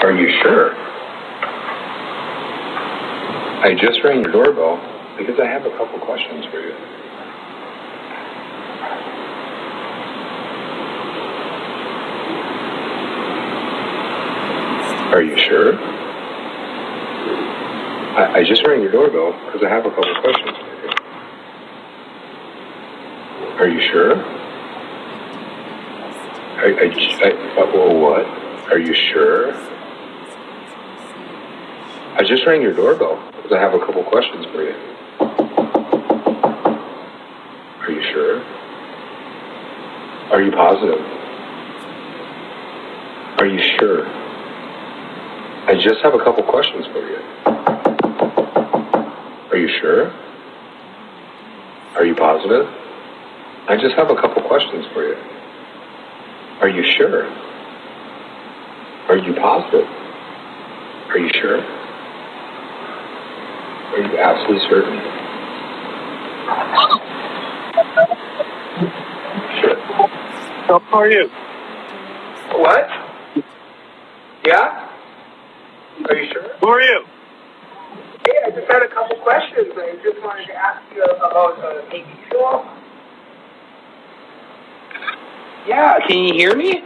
Are you sure? I just rang your doorbell because I have a couple questions for you. Are you sure? I just rang your doorbell because I have a couple questions for you. Are you sure? Well, what? Are you sure? I just rang your doorbell because I have a couple questions for you. Are you sure? Are you positive? Are you sure? I just have a couple questions for you. Are you sure? Are you positive? I just have a couple questions for you. Are you sure? Are you positive? Are you sure? Are you absolutely certain? Sure. How are you? What? Yeah? Are you sure? Who are you? Hey, I just had a couple questions. I just wanted to ask you about TV show. Yeah, can you hear me?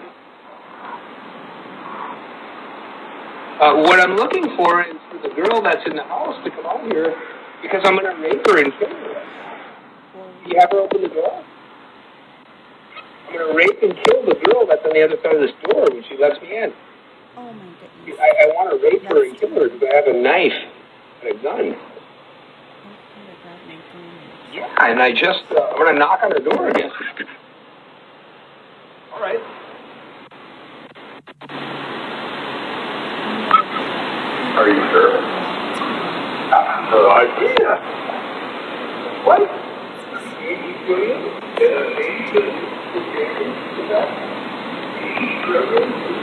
What I'm looking for is for the girl that's in the house to come out here because I'm going to rape her and kill her. Do you have her open the door? I'm going to rape and kill the girl that's on the other side of this door when she lets me in. Oh my goodness. I want to rape her and kill her because I have a knife and a gun. Yeah, and I'm going to knock on her door again. All right. Are you sure? I have no idea. What? Are you